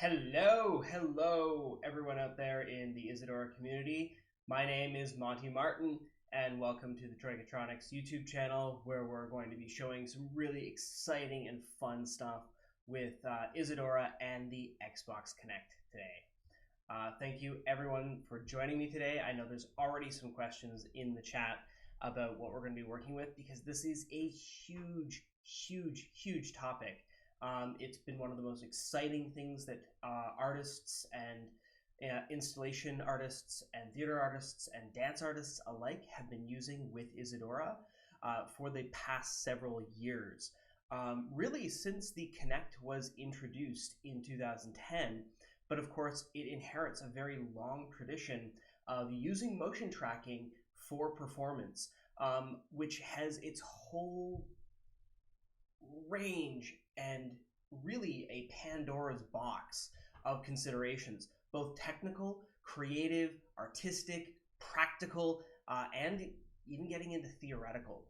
Hello, everyone out there in the Isadora community. My name is Monty Martin, and welcome to the Trigatronics YouTube channel, where we're going to be showing some really exciting and fun stuff with Isadora and the Xbox Kinect today. Thank you, everyone, for joining me today. I know there's already some questions in the chat about what we're going to be working with, because this is a huge topic. It's been one of the most exciting things that artists and installation artists and theater artists and dance artists alike have been using with Isadora for the past several years. Really since the Kinect was introduced in 2010, but of course it inherits a very long tradition of using motion tracking for performance, which has its whole range and really a Pandora's box of considerations, both technical, creative, artistic, practical, and even getting into theoretical.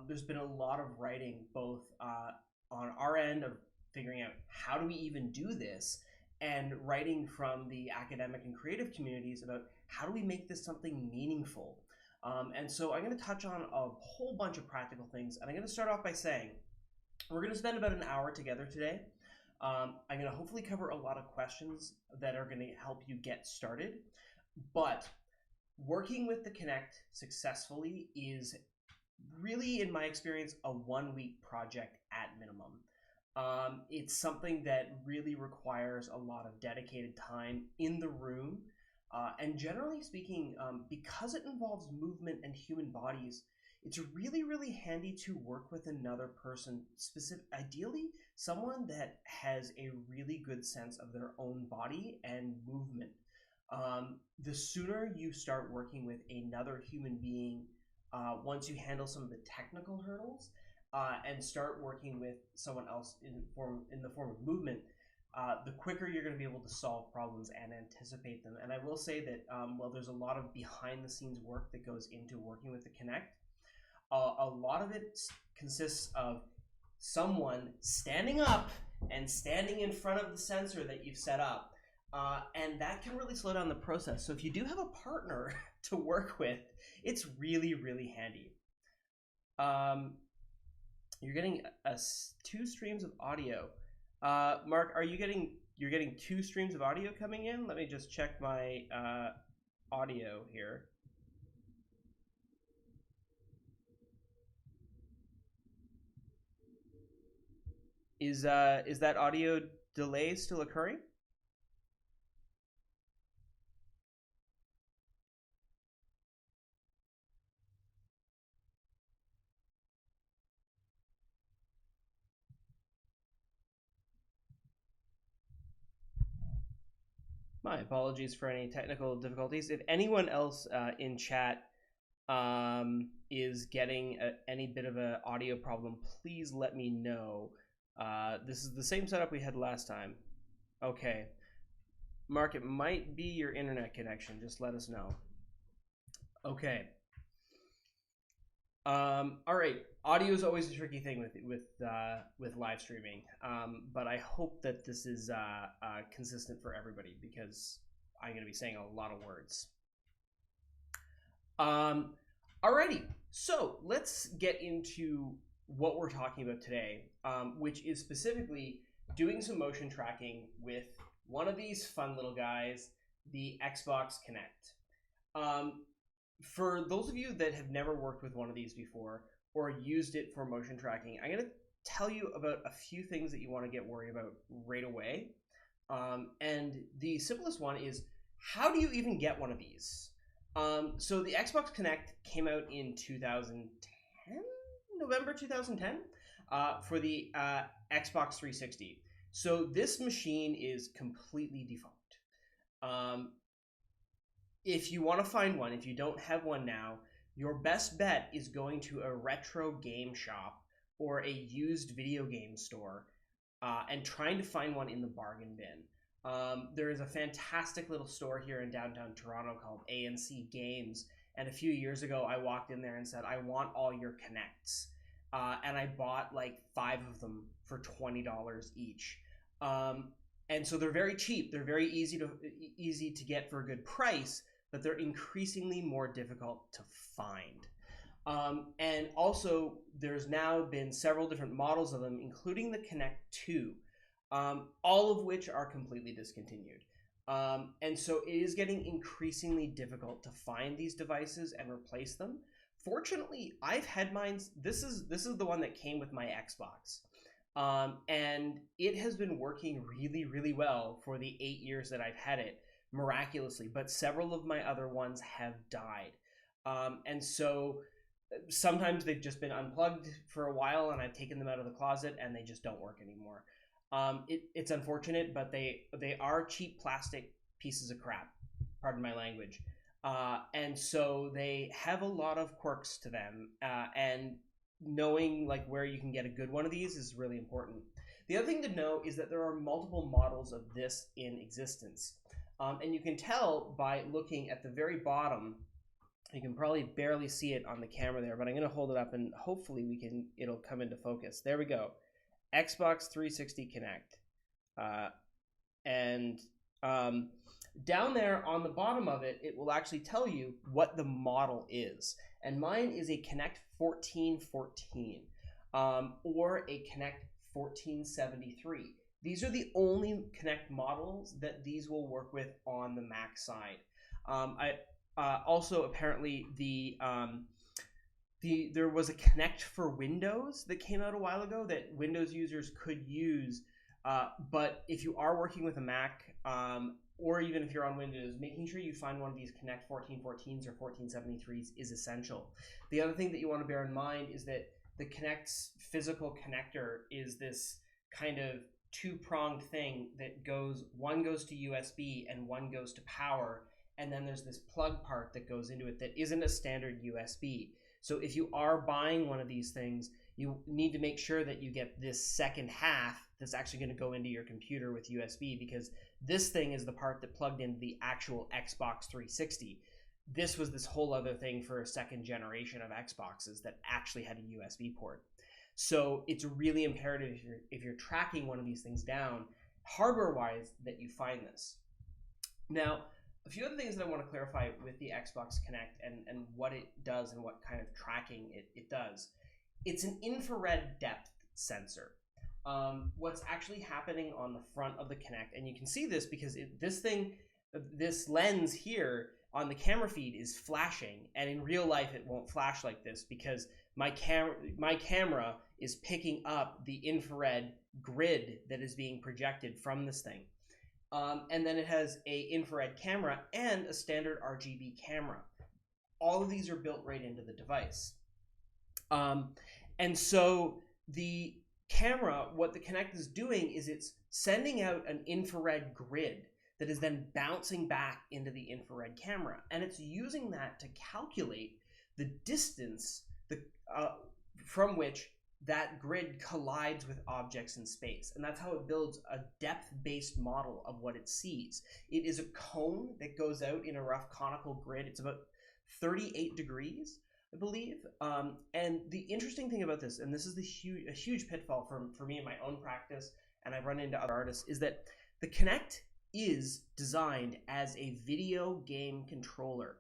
There's been a lot of writing both on our end of figuring out how do we even do this, and writing from the academic and creative communities about how do we make this something meaningful. And so I'm going to touch on a whole bunch of practical things, and I'm going to start off by saying we're going to spend about an hour together today. I'm going to hopefully cover a lot of questions that are going to help you get started. But working with the Kinect successfully is really, in my experience, a 1-week project at minimum. It's something that really requires a lot of dedicated time in the room. And generally speaking, because it involves movement and human bodies, it's really handy to work with another person, ideally someone that has a really good sense of their own body and movement. The sooner you start working with another human being, once you handle some of the technical hurdles, and start working with someone else in the form of movement, the quicker you're going to be able to solve problems and anticipate them. And I will say that while there's a lot of behind the scenes work that goes into working with the Kinect, a lot of it consists of someone standing up and standing in front of the sensor that you've set up, and that can really slow down the process. So if you do have a partner to work with, it's really handy. You're getting 2 streams of audio. Mark, are you're getting 2 streams of audio coming in? Let me just check my audio here. Is that audio delay still occurring? My apologies for any technical difficulties. If anyone else in chat is getting any bit of an audio problem, please let me know. This is the same setup we had last time. Okay. Mark, it might be your internet connection. Just let us know. Okay. All right. Audio is always a tricky thing with live streaming, but I hope that this is consistent for everybody, because I'm going to be saying a lot of words. Alrighty. So let's get into what we're talking about today, which is specifically doing some motion tracking with one of these fun little guys, the Xbox Kinect. For those of you that have never worked with one of these before or used it for motion tracking, I'm going to tell you about a few things that you want to get worried about right away. And the simplest one is, how do you even get one of these? So the Xbox Kinect came out in 2010? November 2010 for the Xbox 360. So this machine is completely defunct. If you want to find one, if you don't have one now, your best bet is going to a retro game shop or a used video game store and trying to find one in the bargain bin. There is a fantastic little store here in downtown Toronto called ANC Games. And a few years ago, I walked in there and said, I want all your Kinects. And I bought like 5 of them for $20 each. And so they're very cheap. They're very easy to get for a good price, but they're increasingly more difficult to find. And also, there's now been several different models of them, including the Kinect 2, all of which are completely discontinued. And so it is getting increasingly difficult to find these devices and replace them. Fortunately, I've had mine. This is the one that came with my Xbox. And it has been working really, really well for the 8 years that I've had it, miraculously. But several of my other ones have died. And so sometimes they've just been unplugged for a while, and I've taken them out of the closet, and they just don't work anymore. It's unfortunate, but they are cheap plastic pieces of crap. Pardon my language. And so they have a lot of quirks to them, and knowing like where you can get a good one of these is really important. The other thing to know is that there are multiple models of this in existence, and you can tell by looking at the very bottom. You can probably barely see it on the camera there, but I'm going to hold it up and hopefully it'll come into focus. There we go. Xbox 360 Kinect. Down there on the bottom of it, it will actually tell you what the model is. And mine is a Kinect 1414 or a Kinect 1473. These are the only Kinect models that these will work with on the Mac side. Also, apparently, there was a Kinect for Windows that came out a while ago that Windows users could use. But if you are working with a Mac, or even if you're on Windows, making sure you find one of these Kinect 1414s or 1473s is essential. The other thing that you want to bear in mind is that the Kinect's physical connector is this kind of two-pronged thing that one goes to USB and one goes to power. And then there's this plug part that goes into it that isn't a standard USB. So if you are buying one of these things, you need to make sure that you get this second half that's actually going to go into your computer with USB, because this thing is the part that plugged into the actual Xbox 360. This was this whole other thing for a second generation of Xboxes that actually had a USB port. So it's really imperative if you're tracking one of these things down, hardware-wise, that you find this. Now, a few other things that I want to clarify with the Xbox Kinect and what it does and what kind of tracking it does. It's an infrared depth sensor. What's actually happening on the front of the Kinect, and you can see this because this lens here on the camera feed is flashing, and in real life it won't flash like this because my camera is picking up the infrared grid that is being projected from this thing. And then it has a infrared camera and a standard RGB camera. All of these are built right into the device. And so the camera, what the Kinect is doing is it's sending out an infrared grid that is then bouncing back into the infrared camera. And it's using that to calculate the distance from which that grid collides with objects in space. And that's how it builds a depth-based model of what it sees. It is a cone that goes out in a rough conical grid. It's about 38 degrees, I believe. And the interesting thing about this, and this is a huge pitfall for me in my own practice, and I've run into other artists, is that the Kinect is designed as a video game controller.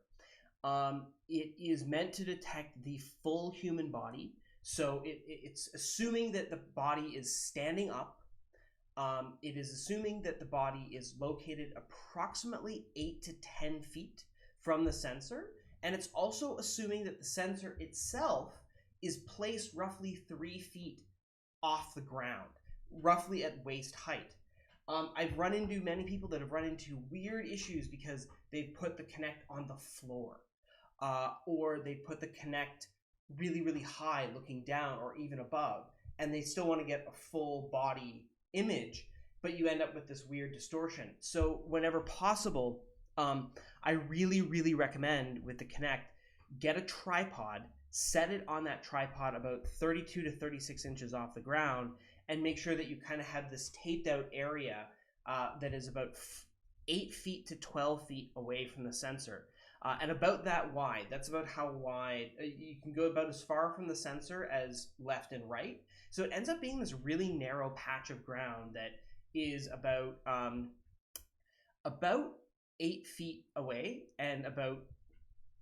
It is meant to detect the full human body. So it's assuming that the body is standing up. It is assuming that the body is located approximately 8 to 10 feet from the sensor. And it's also assuming that the sensor itself is placed roughly 3 feet off the ground, roughly at waist height. I've run into many people that have run into weird issues because they've put the Kinect on the floor, or they put the Kinect really, really high looking down or even above, and they still want to get a full body image, but you end up with this weird distortion. So whenever possible, I really, really recommend with the Kinect, get a tripod, set it on that tripod about 32 to 36 inches off the ground, and make sure that you kind of have this taped out area that is about 8 feet to 12 feet away from the sensor. And about that wide. That's about how wide. You can go about as far from the sensor as left and right. So it ends up being this really narrow patch of ground that is about 8 feet away and about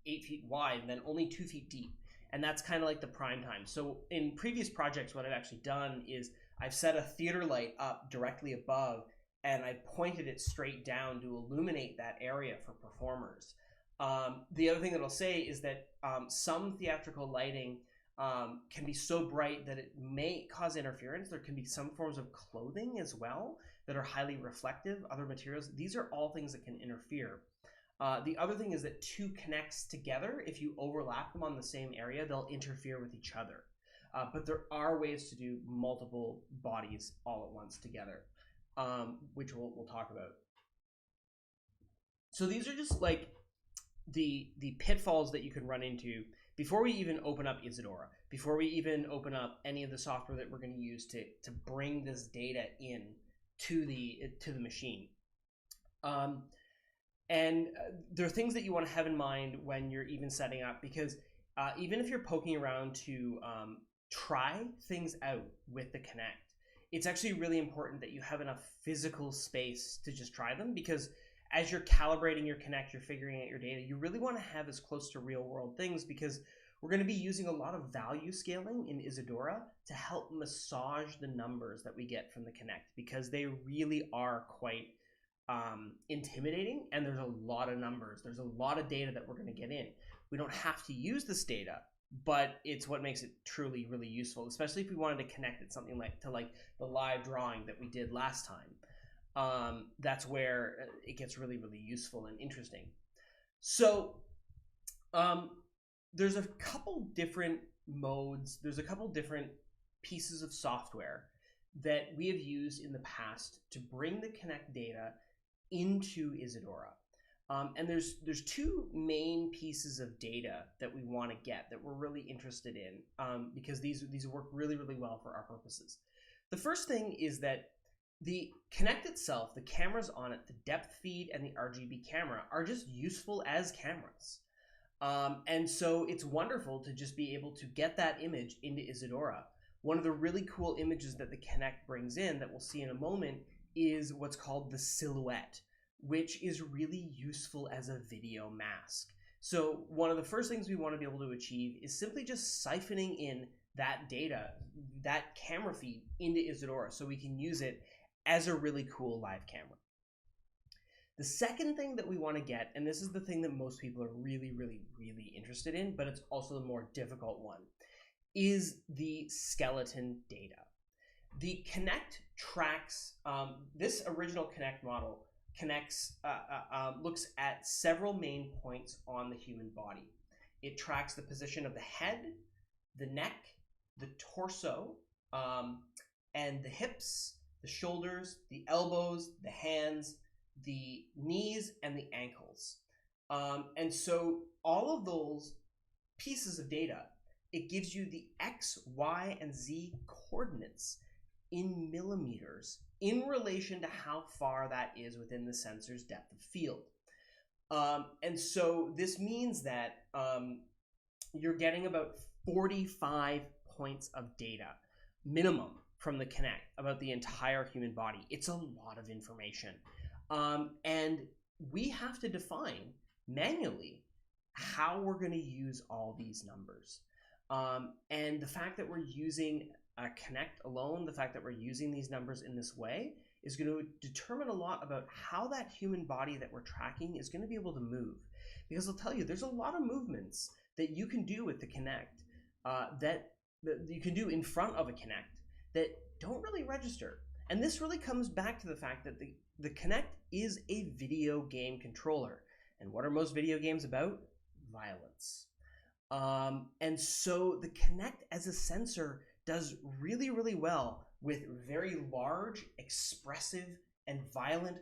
8 feet wide, and then only 2 feet deep. And that's kind of like the prime time. So in previous projects, what I've actually done is I've set a theater light up directly above, and I pointed it straight down to illuminate that area for performers. The other thing that I'll say is that some theatrical lighting can be so bright that it may cause interference. There can be some forms of clothing as well that are highly reflective, other materials. These are all things that can interfere. The other thing is that two Kinects together, if you overlap them on the same area, they'll interfere with each other. But there are ways to do multiple bodies all at once together, which we'll talk about. So these are just like the pitfalls that you can run into before we even open up Isadora, before we even open up any of the software that we're going to use to bring this data in to the machine. And there are things that you want to have in mind when you're even setting up, because even if you're poking around to try things out with the Kinect, it's actually really important that you have enough physical space to just try them, because as you're calibrating your Kinect, you're figuring out your data, you really want to have as close to real world things, because we're going to be using a lot of value scaling in Isadora to help massage the numbers that we get from the Kinect, because they really are quite intimidating, and there's a lot of numbers. There's a lot of data that we're going to get in. We don't have to use this data, but it's what makes it truly really useful, especially if we wanted to connect it something like the live drawing that we did last time. That's where it gets really, really useful and interesting. So there's a couple different modes. There's a couple different pieces of software that we have used in the past to bring the Kinect data into Isadora. And there's two main pieces of data that we want to get that we're really interested in, because these work really, really well for our purposes. The first thing is that the Kinect itself, the cameras on it, the depth feed and the RGB camera are just useful as cameras. And so it's wonderful to just be able to get that image into Isadora. One of the really cool images that the Kinect brings in that we'll see in a moment is what's called the silhouette, which is really useful as a video mask. So one of the first things we want to be able to achieve is simply just siphoning in that data, that camera feed, into Isadora so we can use it as a really cool live camera. The second thing that we want to get, and this is the thing that most people are really, really, really interested in, but it's also the more difficult one, is the skeleton data. The Kinect tracks, this original Kinect model looks at several main points on the human body. It tracks the position of the head, the neck, the torso, and the hips, the shoulders, the elbows, the hands, the knees, and the ankles. And so all of those pieces of data, it gives you the X, Y, and Z coordinates in millimeters in relation to how far that is within the sensor's depth of field. And so this means that you're getting about 45 points of data minimum from the Kinect about the entire human body. It's a lot of information. And we have to define manually how we're going to use all these numbers. And the fact that we're using Kinect alone, the fact that we're using these numbers in this way, is going to determine a lot about how that human body that we're tracking is going to be able to move. Because I'll tell you, there's a lot of movements that you can do with the Kinect that you can do in front of a Kinect that don't really register. And this really comes back to the fact that the Kinect is a video game controller. And what are most video games about? Violence. And so the Kinect as a sensor does really, really well with very large, expressive, and violent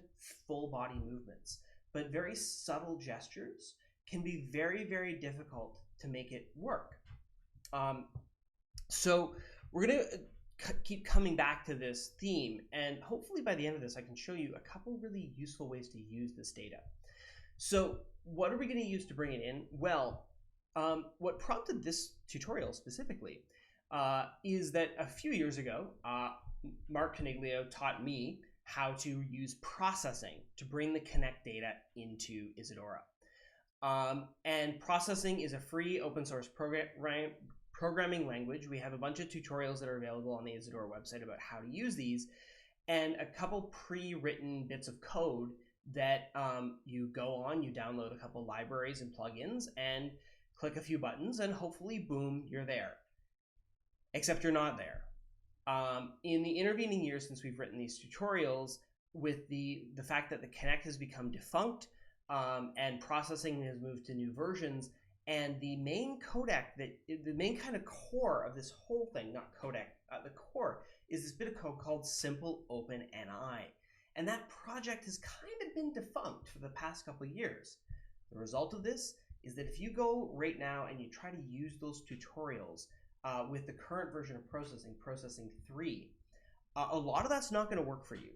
full body movements. But very subtle gestures can be very, very difficult to make it work. So we're going to keep coming back to this theme, and hopefully by the end of this I can show you a couple really useful ways to use this data. So what are we going to use to bring it in? Well, what prompted this tutorial specifically is that a few years ago, Mark Coniglio taught me how to use processing to bring the Kinect data into Isadora. And processing is a free open source programming language. We have a bunch of tutorials that are available on the Isadora website about how to use these, and a couple pre-written bits of code that you go on, you download a couple libraries and plugins, and click a few buttons, and hopefully, boom, you're there. Except you're not there. In the intervening years since we've written these tutorials, with the fact that the Kinect has become defunct, and processing has moved to new versions, and the main codec, the main kind of core of this whole thing, not codec, the core is this bit of code called Simple Open NI. And that project has kind of been defunct for the past couple of years. The result of this is that if you go right now and you try to use those tutorials with the current version of processing 3, a lot of that's not going to work for you.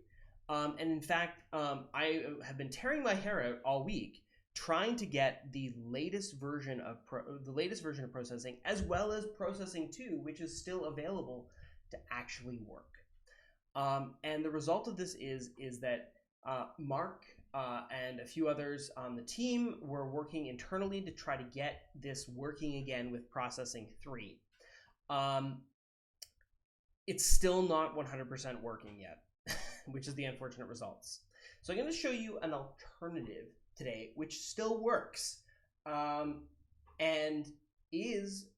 And in fact, I have been tearing my hair out all week trying to get the latest version of processing, as well as processing 2, which is still available, to actually work. And the result of this is that Mark and a few others on the team were working internally to try to get this working again with processing 3. It's still not 100% working yet, which is the unfortunate results. So I'm going to show you an alternative today, which still works and is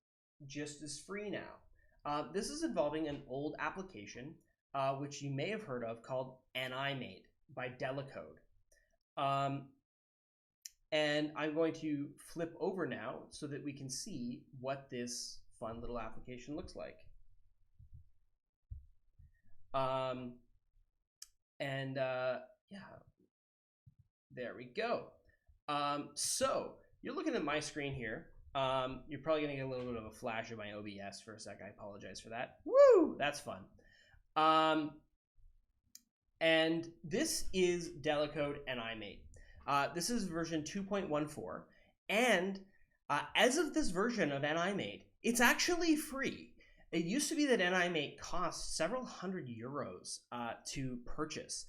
just as free now. This is involving an old application, which you may have heard of, called Animate by Delicode. And I'm going to flip over now so that we can see what this fun little application looks like. Yeah, there we go. So you're looking at my screen here. You're probably gonna get a little bit of a flash of my OBS for a sec. I apologize for that. Woo, that's fun. And this is Delicode Animate. This is version 2.14, and as of this version of Animate, it's actually free. It used to be that Animate cost several €100 to purchase,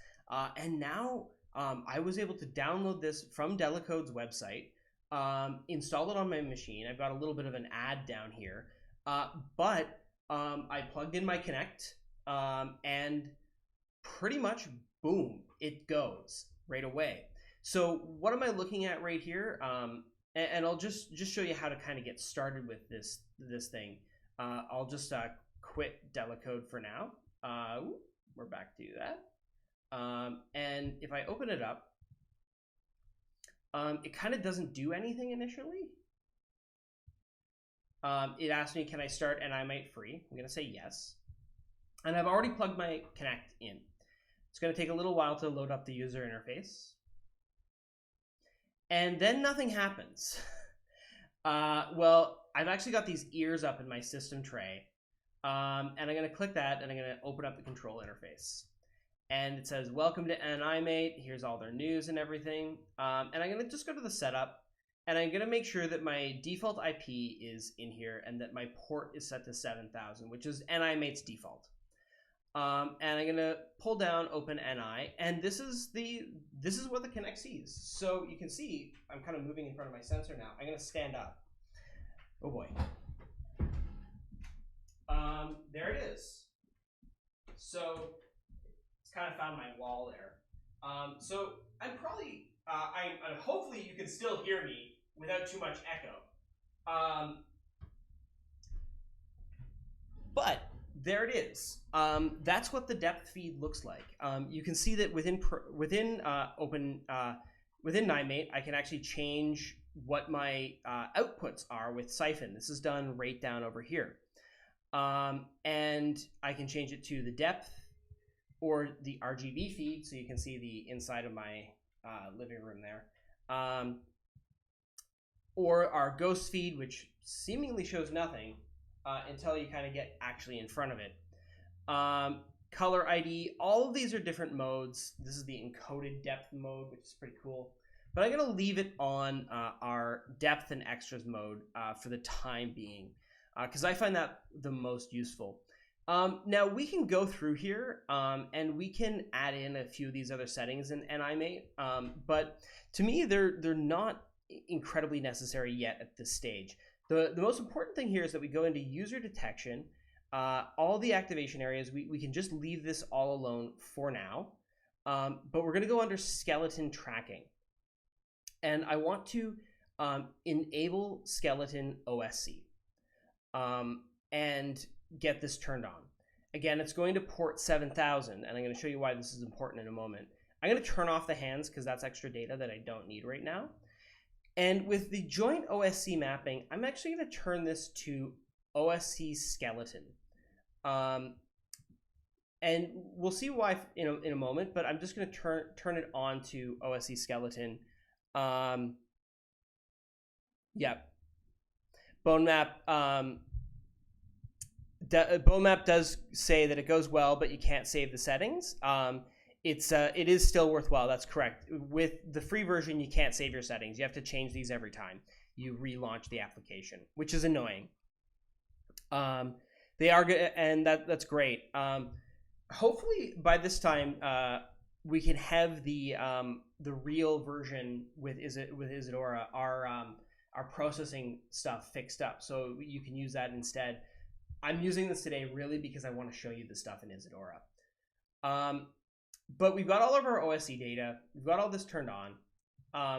and now I was able to download this from Delicode's website, install it on my machine. I've got a little bit of an ad down here, but I plugged in my Kinect, and pretty much, boom, it goes right away. So what am I looking at right here? And I'll just show you how to kind of get started with this thing. I'll just quit Delicode for now. We're back to that. And if I open it up, it kind of doesn't do anything initially. It asks me, can I start Animate free? I'm going to say yes. And I've already plugged my Kinect in. It's going to take a little while to load up the user interface. And then nothing happens. Well, I've actually got these ears up in my system tray. And I'm going to click that, and I'm going to open up the control interface. And it says, welcome to Animate. Here's all their news and everything. And I'm going to just go to the setup. And I'm going to make sure that my default IP is in here and that my port is set to 7000, which is Animate's default. And I'm going to pull down Open NI, and this is what the Kinect sees. So you can see I'm kind of moving in front of my sensor now. I'm going to stand up. Oh boy. There it is. So it's kind of found my wall there. So I'm probably hopefully you can still hear me without too much echo. But there it is. That's what the depth feed looks like. You can see that within Animate, I can actually change what my outputs are with Siphon. This is done right down over here. And I can change it to the depth or the RGB feed, so you can see the inside of my living room there. Or our ghost feed, which seemingly shows nothing until you kind of get actually in front of it. Color ID, all of these are different modes. This is the encoded depth mode, which is pretty cool. But I'm going to leave it on our depth and extras mode for the time being, because I find that the most useful. Now we can go through here and we can add in a few of these other settings in animate, but to me they're not incredibly necessary yet at this stage. The most important thing here is that we go into user detection, all the activation areas, we can just leave this all alone for now, but we're going to go under skeleton tracking, and I want to enable skeleton OSC and get this turned on. Again, it's going to port 7000, and I'm going to show you why this is important in a moment. I'm going to turn off the hands because that's extra data that I don't need right now. And with the joint OSC mapping, I'm actually going to turn this to OSC skeleton. And we'll see why in a moment, but I'm just going to turn it on to OSC skeleton. Yeah. Bone map. Bone map does say that it goes well, but you can't save the settings. It is still worthwhile. That's correct. With the free version, you can't save your settings. You have to change these every time you relaunch the application, which is annoying. They are good, and that's great. Hopefully, by this time, we can have the real version with Isadora, our processing stuff fixed up, so you can use that instead. I'm using this today really because I want to show you the stuff in Isadora. But we've got all of our OSC data. We've got all this turned on.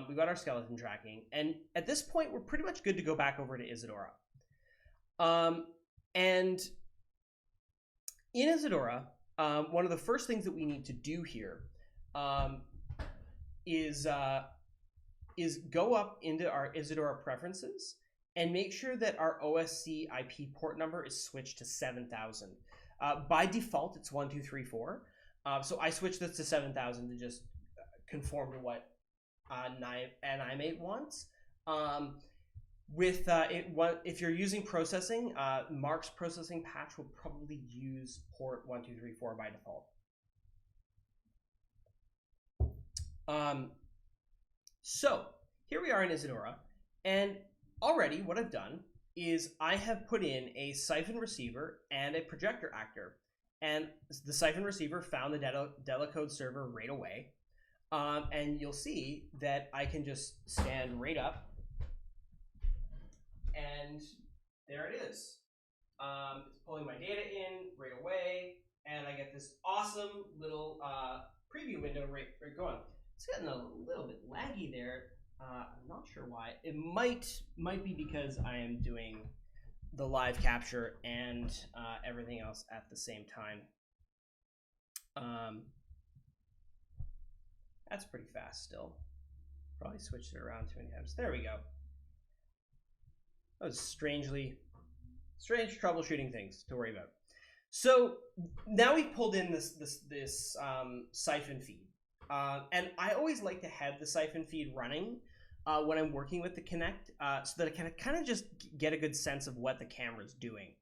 We've got our skeleton tracking. And at this point, we're pretty much good to go back over to Isadora. And in Isadora, one of the first things that we need to do here is go up into our Isadora preferences and make sure that our OSC IP port number is switched to 7000. By default, it's 1234. So I switched this to 7000 to just conform to what animate wants. If you're using processing, Mark's processing patch will probably use port 1234 by default. So here we are in Isadora, and already what I've done is I have put in a siphon receiver and a projector actor, and the siphon receiver found the Delecode server right away, and you'll see that I can just stand right up, and there it is. It's pulling my data in right away, and I get this awesome little preview window right going. It's getting a little bit laggy there. I'm not sure why. It might be because I am doing the live capture and everything else at the same time. That's pretty fast still. Probably switched it around too many times. There we go. That was strange troubleshooting things to worry about. So now we've pulled in this siphon feed, and I always like to have the siphon feed running when I'm working with the Kinect, so that I can kind of just get a good sense of what the camera's doing.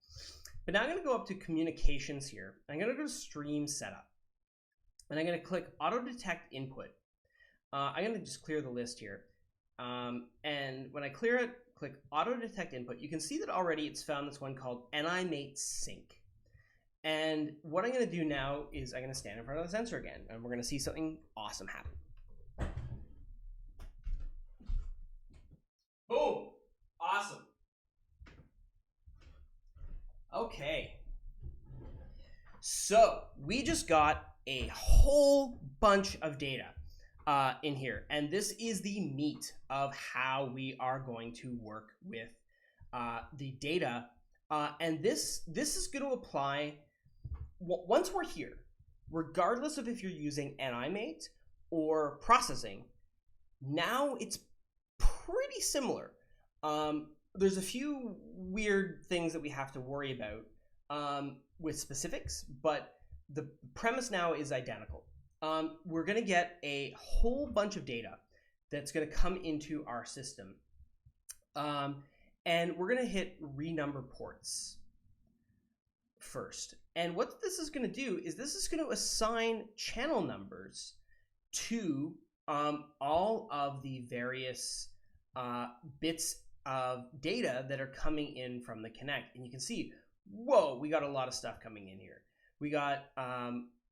But now I'm going to go up to communications here. I'm going to go to stream setup, and I'm going to click auto detect input. I'm going to just clear the list here, and when I clear it, click auto detect input. You can see that already it's found this one called animate sync. And what I'm going to do now is I'm going to stand in front of the sensor again, and we're going to see something awesome happen. Boom! Awesome. Okay. So we just got a whole bunch of data in here, and this is the meat of how we are going to work with the data. And this is going to apply once we're here, regardless of if you're using animate or processing. Now it's pretty similar. There's a few weird things that we have to worry about with specifics, but the premise now is identical. We're going to get a whole bunch of data that's going to come into our system, and we're going to hit renumber ports first. And what this is going to do is this is going to assign channel numbers to all of the various bits of data that are coming in from the Kinect. And you can see whoa, we got a lot of stuff coming in here. We got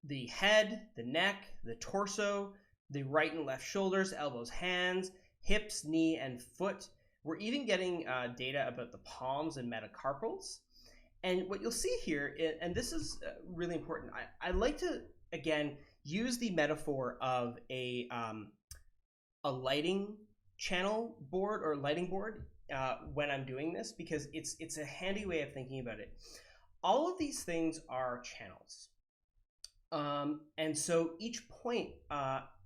the head, the neck, the torso, the right and left shoulders, elbows, hands, hips, knee, and foot. We're even getting data about the palms and metacarpals. And what you'll see here, and this is really important, I like to, again, use the metaphor of a lighting channel board or lighting board when I'm doing this, because it's a handy way of thinking about it. All of these things are channels. And so each point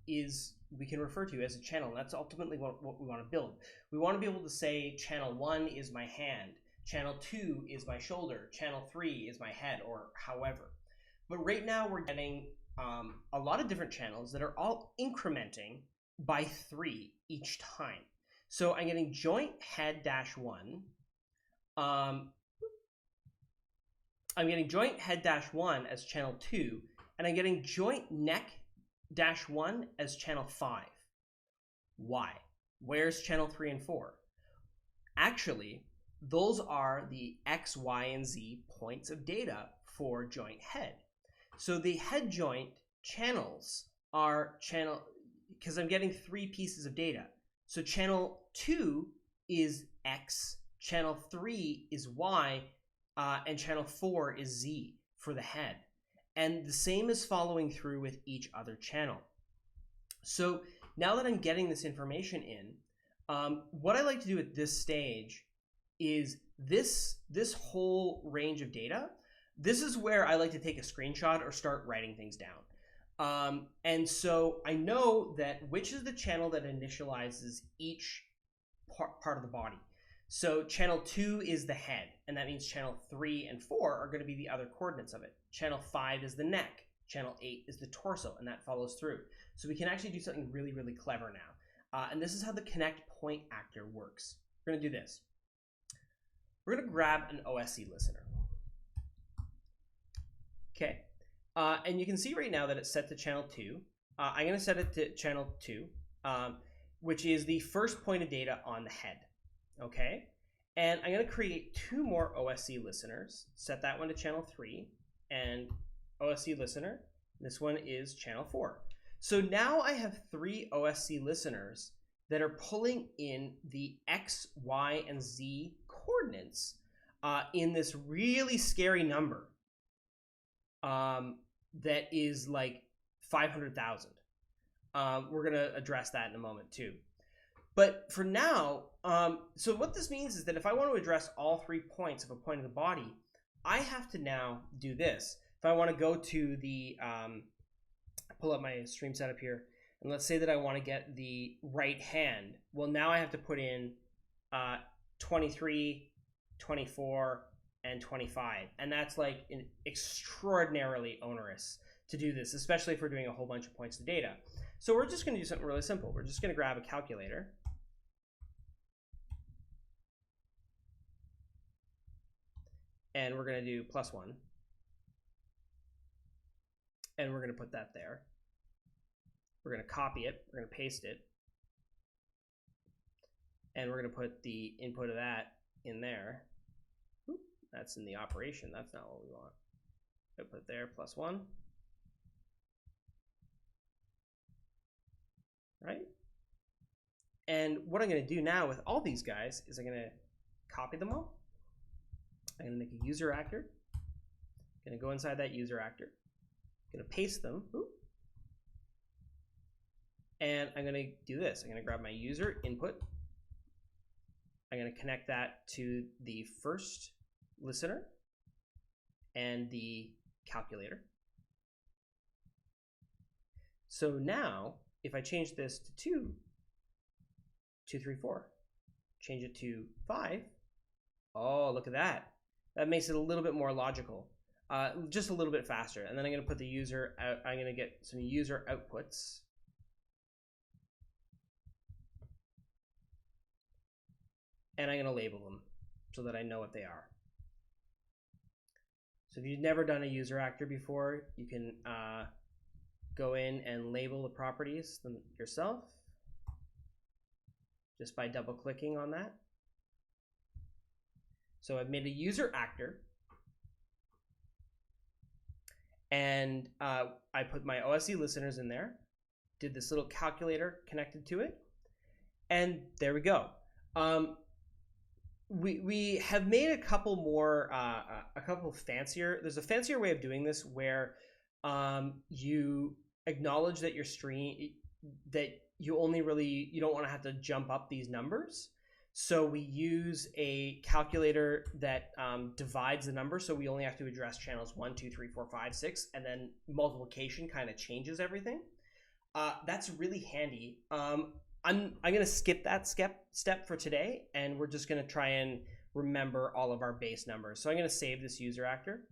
we can refer to as a channel. And that's ultimately what we want to build. We want to be able to say channel 1 is my hand, channel 2 is my shoulder, channel 3 is my head, or however. But right now we're getting a lot of different channels that are all incrementing by 3 each time. So I'm getting joint head dash 1. I'm getting joint head dash 1 as channel 2, and I'm getting joint neck dash 1 as channel 5. Why? Where's channel 3 and 4? Actually, those are the X, Y, and Z points of data for joint head. So the head joint channels are because I'm getting 3 pieces of data. So channel 2 is X, channel 3 is Y, and channel 4 is Z for the head. And the same is following through with each other channel. So now that I'm getting this information in, what I like to do at this stage is this whole range of data. This is where I like to take a screenshot or start writing things down. And so I know that which is the channel that initializes each part of the body. So channel 2 is the head, and that means channel 3 and 4 are going to be the other coordinates of it. Channel 5 is the neck, channel 8 is the torso, and that follows through. So we can actually do something really, really clever now. And this is how the Kinect point actor works. We're going to do this. We're going to grab an OSC listener. Okay, and you can see right now that it's set to channel 2. I'm going to set it to channel 2, which is the first point of data on the head. Okay, and I'm going to create 2 more OSC listeners, set that one to channel 3, and OSC listener, this one is channel 4. So now I have 3 OSC listeners that are pulling in the X, Y, and Z coordinates in this really scary number that is like 500,000. We're going to address that in a moment too. But for now, so what this means is that if I want to address all 3 points of a point of the body, I have to now do this. If I want to go to the, pull up my stream setup here, and let's say that I want to get the right hand. Well, now I have to put in 23, 24, and 25. And that's like extraordinarily onerous to do this, especially if we're doing a whole bunch of points of data. So we're just going to do something really simple. We're just going to grab a calculator. And we're going to do +1. And we're going to put that there. We're going to copy it. We're going to paste it. And we're going to put the input of that in there. Oop, that's in the operation. That's not what we want. Put there, +1. Right? And what I'm going to do now with all these guys is I'm going to copy them all. I'm going to make a user actor. I'm going to go inside that user actor. I'm going to paste them. Ooh. And I'm going to do this. I'm going to grab my user input. I'm going to connect that to the first listener and the calculator. So now, if I change this to 2, 2, 3, 4, change it to 5, oh, look at that. That makes it a little bit more logical, just a little bit faster. And then I'm going to put the user out. I'm going to get some user outputs. And I'm going to label them so that I know what they are. So if you've never done a user actor before, you can go in and label the properties yourself just by double clicking on that. So I've made a user actor, and I put my OSC listeners in there, did this little calculator connected to it, and there we go. We have made a couple more, a couple fancier. There's a fancier way of doing this where you acknowledge that your stream, that you don't want to have to jump up these numbers. So we use a calculator that divides the number. So we only have to address channels 1, 2, 3, 4, 5, 6, and then multiplication kind of changes everything. That's really handy. I'm going to skip that step for today, and we're just going to try and remember all of our base numbers. So I'm going to save this user actor,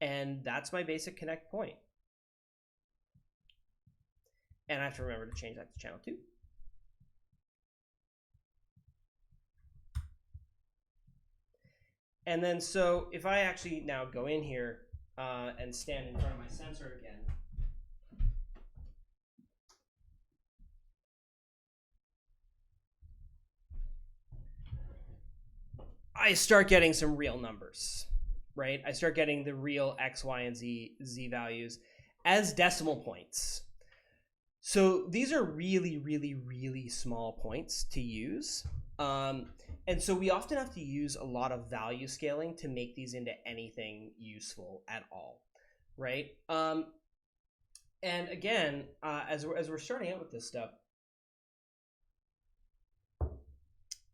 and that's my basic connect point. And I have to remember to change that to channel 2. And then, so if I actually now go in here and stand in front of my sensor again, I start getting some real numbers, right? I start getting the real X, Y, and Z values as decimal points. So these are really, really, really small points to use. And so we often have to use a lot of value scaling to make these into anything useful at all, right? And again, as we're starting out with this stuff,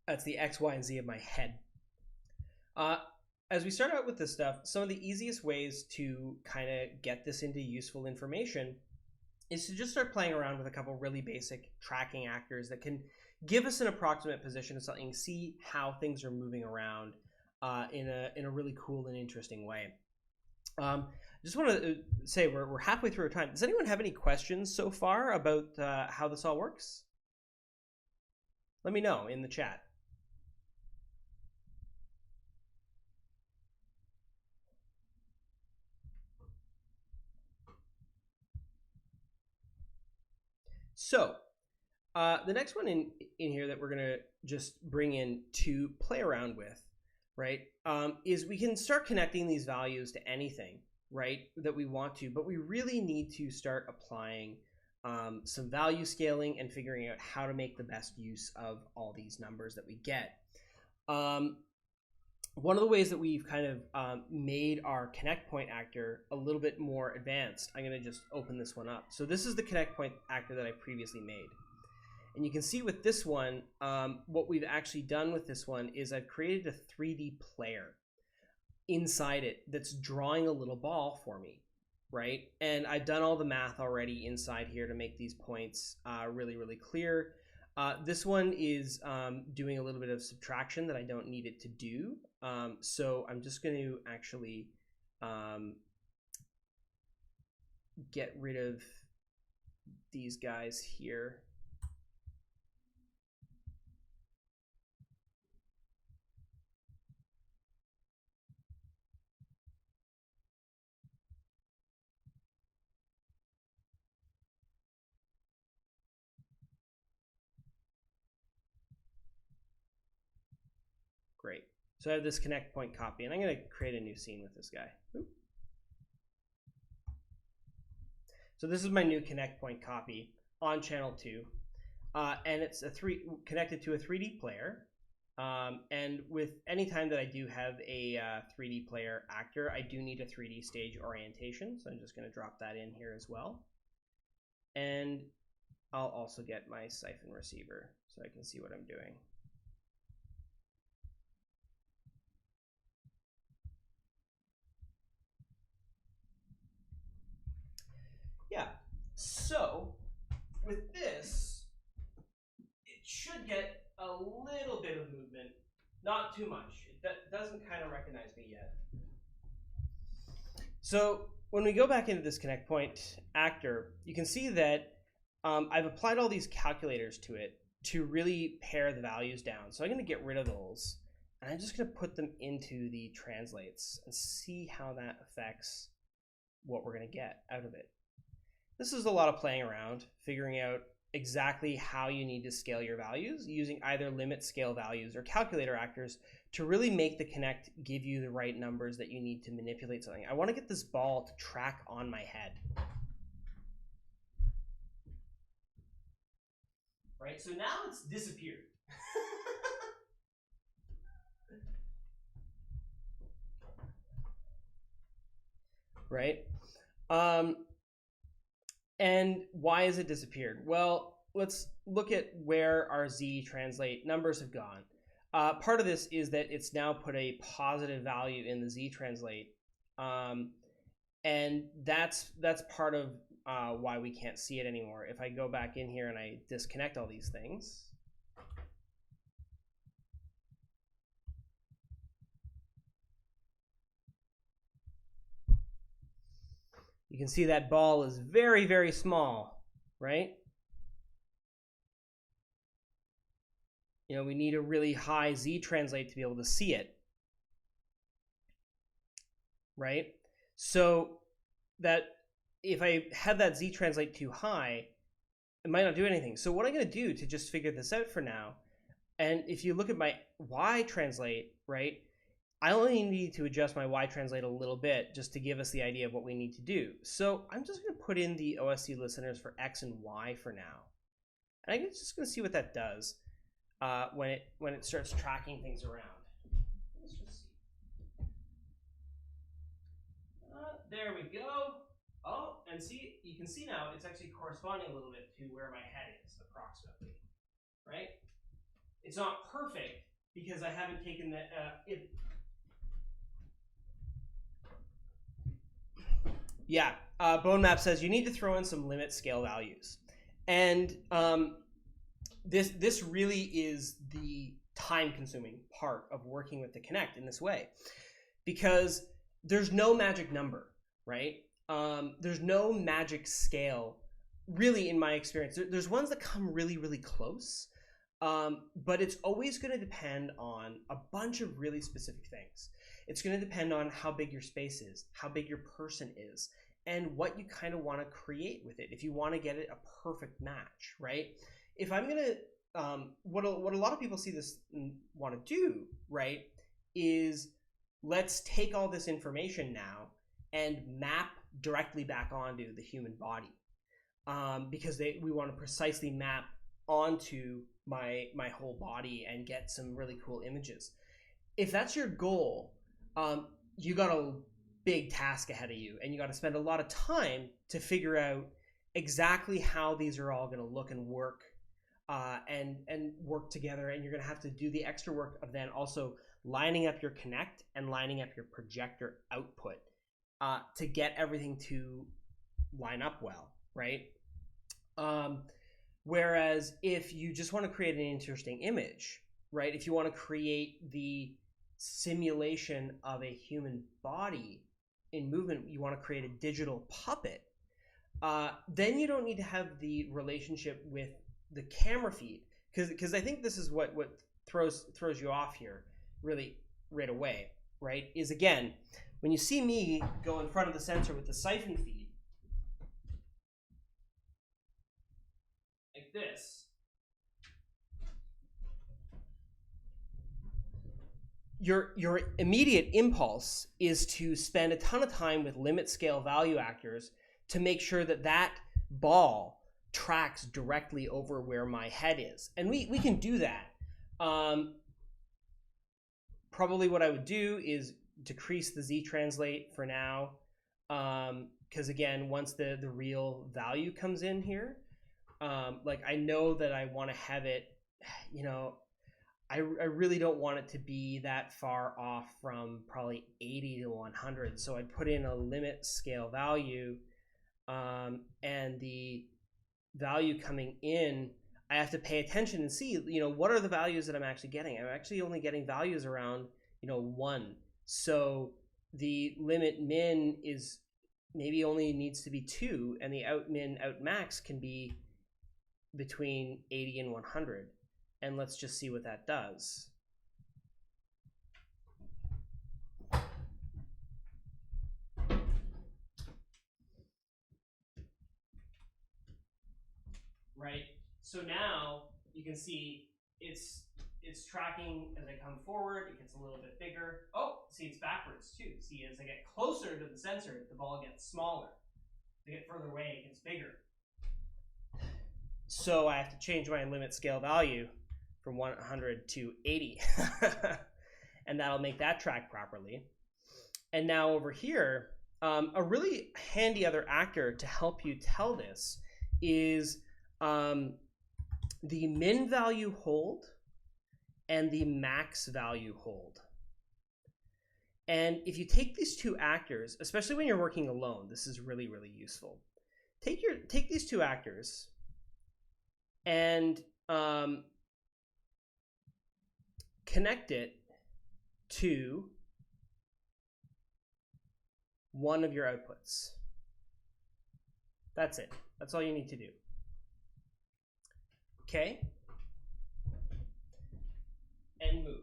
that's the X, Y, and Z of my head. As we start out with this stuff, some of the easiest ways to kind of get this into useful information is to just start playing around with a couple really basic tracking actors that can give us an approximate position of something, see how things are moving around in a really cool and interesting way. Just want to say we're halfway through our time. Does anyone have any questions so far about how this all works? Let me know in the chat. So the next one in here that we're going to just bring in to play around with, right, is we can start connecting these values to anything, right, that we want to, but we really need to start applying some value scaling and figuring out how to make the best use of all these numbers that we get. One of the ways that we've kind of made our connect point actor a little bit more advanced, I'm going to just open this one up. So this is the connect point actor that I previously made. And you can see with this one, what we've actually done with this one is I've created a 3D player inside it that's drawing a little ball for me, right? And I've done all the math already inside here to make these points really, really clear. This one is doing a little bit of subtraction that I don't need it to do. So I'm just going to actually get rid of these guys here. Great. So I have this connect point copy, and I'm going to create a new scene with this guy. Oop. So this is my new connect point copy on channel 2, and it's connected to a 3D player. And with any time that I do have a 3D player actor, I do need a 3D stage orientation. So I'm just going to drop that in here as well. And I'll also get my siphon receiver so I can see what I'm doing. Yeah, so with this, it should get a little bit of movement, not too much. It doesn't kind of recognize me yet. So when we go back into this connect point actor, you can see that I've applied all these calculators to it to really pare the values down. So I'm going to get rid of those, and I'm just going to put them into the translates and see how that affects what we're going to get out of it. This is a lot of playing around, figuring out exactly how you need to scale your values using either limit scale values or calculator actors to really make the Kinect give you the right numbers that you need to manipulate something. I want to get this ball to track on my head. Right, so now it's disappeared. Right? And why has it disappeared? Well, let's look at where our Z translate numbers have gone. Part of this is that it's now put a positive value in the Z translate. And that's part of why we can't see it anymore. If I go back in here and I disconnect all these things, you can see that ball is very, very small, right? You know, we need a really high Z translate to be able to see it, right? So that if I have that Z translate too high, it might not do anything. So what I'm going to do to just figure this out for now, and if you look at my Y translate, right, I only need to adjust my Y translate a little bit just to give us the idea of what we need to do. So I'm just going to put in the OSC listeners for X and Y for now. And I'm just going to see what that does when it starts tracking things around. Let's just see. There we go. Oh, and see, you can see now it's actually corresponding a little bit to where my head is, approximately, right? It's not perfect because I haven't taken that. Yeah, Bone Map says you need to throw in some limit scale values, and this really is the time-consuming part of working with the Kinect in this way, because there's no magic number, right? There's no magic scale, really, in my experience. There's ones that come really, really close, but it's always going to depend on a bunch of really specific things. It's going to depend on how big your space is, how big your person is, and what you kind of want to create with it. If you want to get it a perfect match, right? If I'm going to, what a lot of people see this want to do, right, is let's take all this information now and map directly back onto the human body, because we want to precisely map onto my whole body and get some really cool images. If that's your goal, you got a big task ahead of you, and you got to spend a lot of time to figure out exactly how these are all going to look and work, and work together. And you're going to have to do the extra work of then also lining up your Kinect and lining up your projector output to get everything to line up well, right? Whereas if you just want to create an interesting image, right? If you want to create the simulation of a human body in movement, you want to create a digital puppet, then you don't need to have the relationship with the camera feed, because I think this is what throws you off here really right away, right? Is, again, when you see me go in front of the sensor with the siphon feed like this, your immediate impulse is to spend a ton of time with limit scale value actors to make sure that that ball tracks directly over where my head is. And we can do that. Probably what I would do is decrease the Z translate for now, because again, once the real value comes in here, like I know that I want to have it, you know, I really don't want it to be that far off from probably 80 to 100. So I'd put in a limit scale value, and the value coming in, I have to pay attention and see, you know, what are the values that I'm actually getting. I'm actually only getting values around, 1. So the limit min is maybe only needs to be 2, and the out min out max can be between 80 and 100. And let's just see what that does. Right? So now you can see it's tracking as I come forward. It gets a little bit bigger. Oh, see, it's backwards too. See, as I get closer to the sensor, the ball gets smaller. As I get further away, it gets bigger. So I have to change my limit scale value from 100 to 80. And that'll make that track properly. And now over here, a really handy other actor to help you tell this is the min value hold and the max value hold. And if you take these two actors, especially when you're working alone, this is really, really useful. Take these two actors and connect it to one of your outputs. That's it. That's all you need to do. Okay? And move.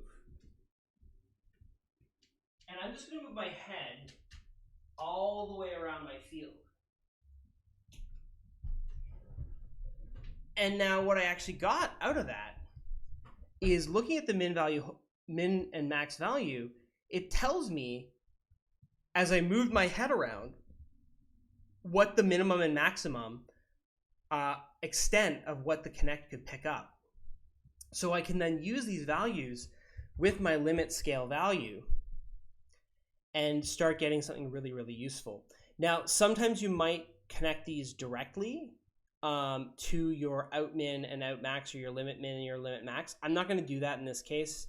And I'm just going to move my head all the way around my field. And now what I actually got out of that is looking at the min and max value, it tells me as I moved my head around what the minimum and maximum extent of what the Kinect could pick up. So I can then use these values with my limit scale value and start getting something really, really useful. Now, sometimes you might connect these directly to your out min and out max, or your limit min and your limit max. I'm not going to do that in this case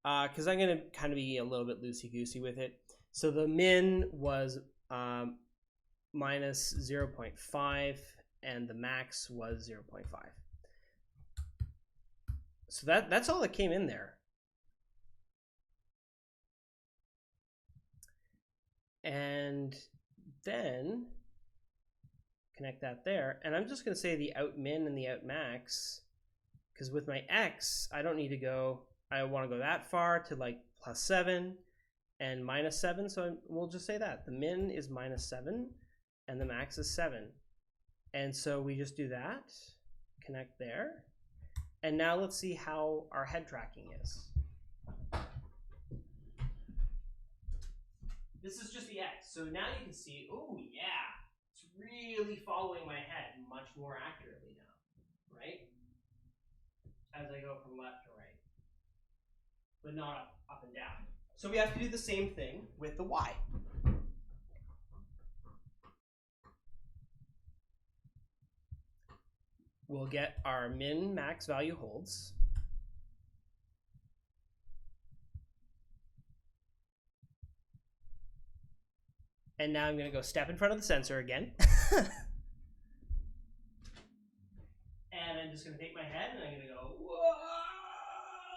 because I'm going to kind of be a little bit loosey-goosey with it. So the min was minus 0.5 and the max was 0.5. So that's all that came in there. And then connect that there. And I'm just going to say the out min and the out max, because with my X, I don't need to go, I want to go that far to like +7 and -7. So we'll just say that. The min is -7 and the max is 7. And so we just do that, connect there. And now let's see how our head tracking is. This is just the X. So now you can see, oh yeah, it's really following my head much more accurately now, right? As I go from left to right, but not up and down. So we have to do the same thing with the Y. We'll get our min max value holds. And now I'm going to go step in front of the sensor again. And I'm just going to take my head and I'm going to go, whoa,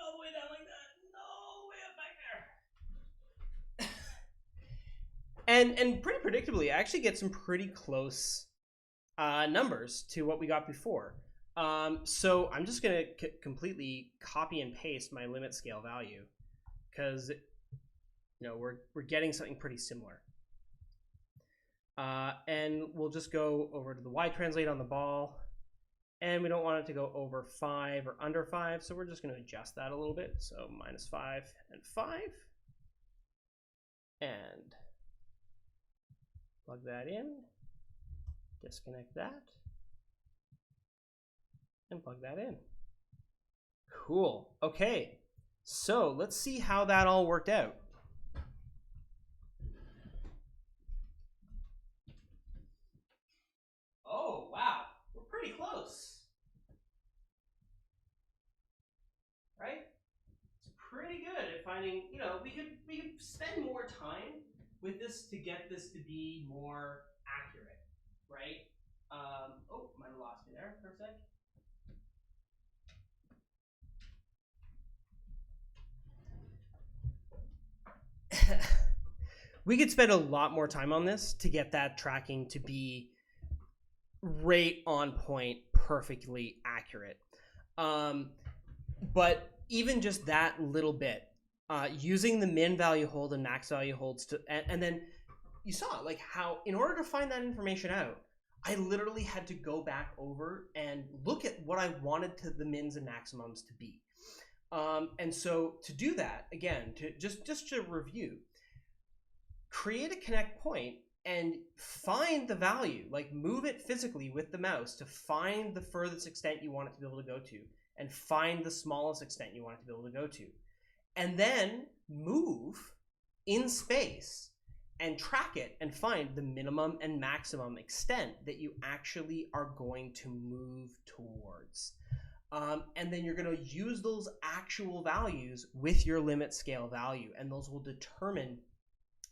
all the way down like that. No, way up back there. And pretty predictably, I actually get some pretty close numbers to what we got before. So I'm just going to completely copy and paste my limit scale value because we're getting something pretty similar. And we'll just go over to the Y translate on the ball, and we don't want it to go over 5 or under 5, so we're just going to adjust that a little bit. So -5 and 5, and plug that in, disconnect that, and plug that in. Cool. Okay, so let's see how that all worked out. Oh, wow, we're pretty close, right? It's pretty good at finding, we could spend more time with this to get this to be more accurate, right? Oh, might have lost me there for a sec. We could spend a lot more time on this to get that tracking to be right on point, perfectly accurate. But even just that little bit, using the min value hold and max value holds to, and then you saw like how in order to find that information out, I literally had to go back over and look at what I wanted the mins and maximums to be. And so to do that, again, to just to review, create a Kinect point and find the value, like move it physically with the mouse to find the furthest extent you want it to be able to go to, and find the smallest extent you want it to be able to go to. And then move in space and track it and find the minimum and maximum extent that you actually are going to move towards. And then you're going to use those actual values with your limit scale value, and those will determine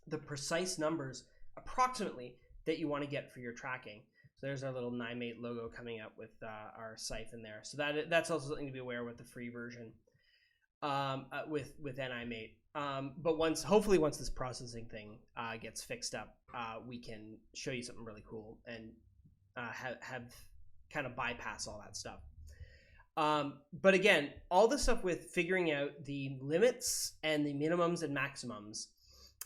the precise numbers approximately that you want to get for your tracking. So there's our little NIMate logo coming up with our siphon there. So that's also something to be aware with the free version with NIMate. But hopefully once this processing thing gets fixed up, we can show you something really cool and have kind of bypass all that stuff. But again, all the stuff with figuring out the limits and the minimums and maximums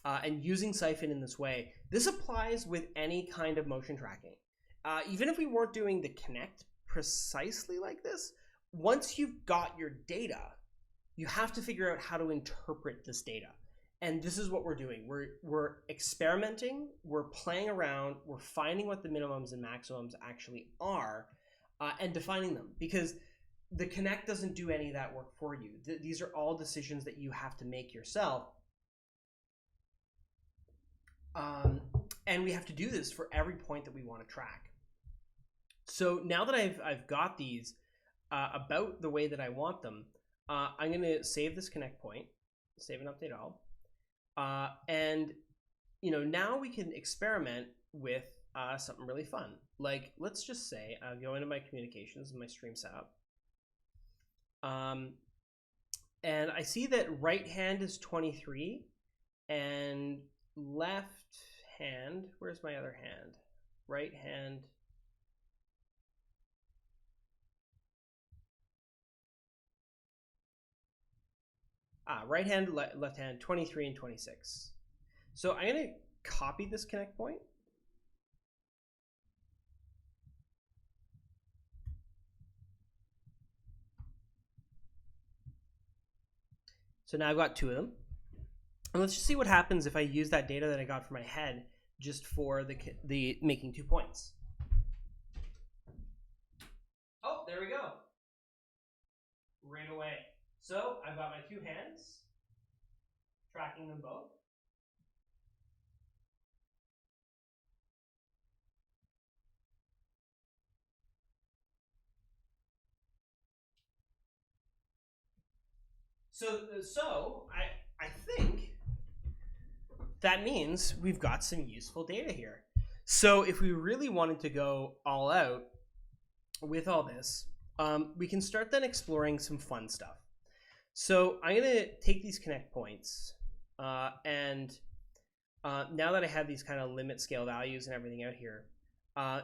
and using Siphon in this way, this applies with any kind of motion tracking. Even if we weren't doing the Kinect precisely like this, once you've got your data, you have to figure out how to interpret this data. And this is what we're doing. We're experimenting, we're playing around, we're finding what the minimums and maximums actually are, and defining them. Because the Kinect doesn't do any of that work for you. These are all decisions that you have to make yourself. And we have to do this for every point that we want to track. So now that I've got these about the way that I want them, I'm going to save this Kinect point, save and update all. And now we can experiment with something really fun. Like, let's just say I'll go into my communications and my stream setup. And I see that right hand is 23 and left hand, where's my other hand? Right hand. Right hand, left hand, 23 and 26. So I'm going to copy this Kinect point. So now I've got two of them. And let's just see what happens if I use that data that I got from my head just for the making 2 points. Oh, there we go. Right away. So I've got my two hands, tracking them both. So I think that means we've got some useful data here. So if we really wanted to go all out with all this, we can start then exploring some fun stuff. So I'm going to take these Kinect points and now that I have these kind of limit scale values and everything out here,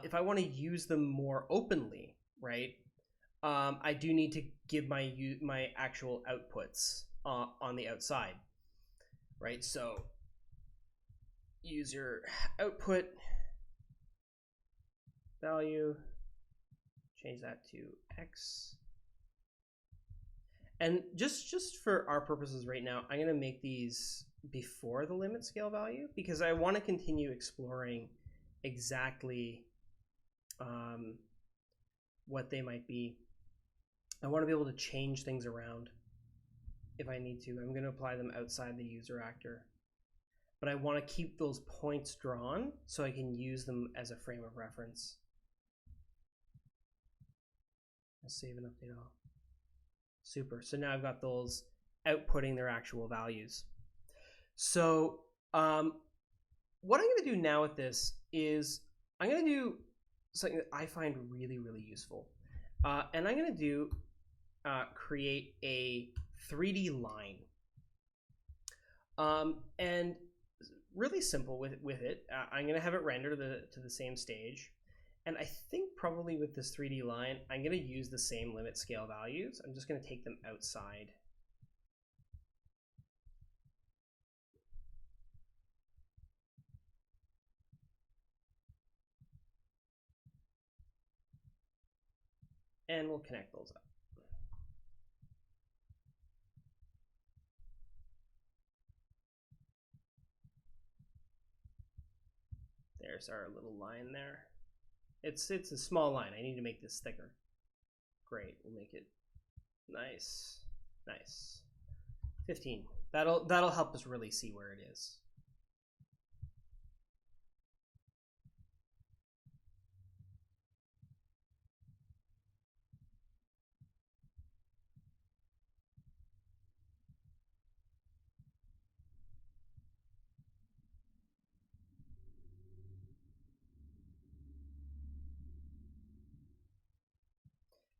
if I want to use them more openly, right, I do need to give my actual outputs on the outside, right? So user output value, change that to X. And just for our purposes right now, I'm going to make these before the limit scale value because I want to continue exploring exactly what they might be. I want to be able to change things around if I need to. I'm going to apply them outside the user actor. But I want to keep those points drawn so I can use them as a frame of reference. I'll save and update all. Super. So now I've got those outputting their actual values. So what I'm going to do now with this is I'm going to do something that I find really, really useful. And I'm going to do create a 3D line. And really simple with it. I'm going to have it render to the same stage. And I think probably with this 3D line, I'm going to use the same limit scale values. I'm just going to take them outside. and we'll connect those up. There's our little line there. It's a small line. I need to make this thicker. Great, we'll make it nice, nice. 15. That'll help us really see where it is.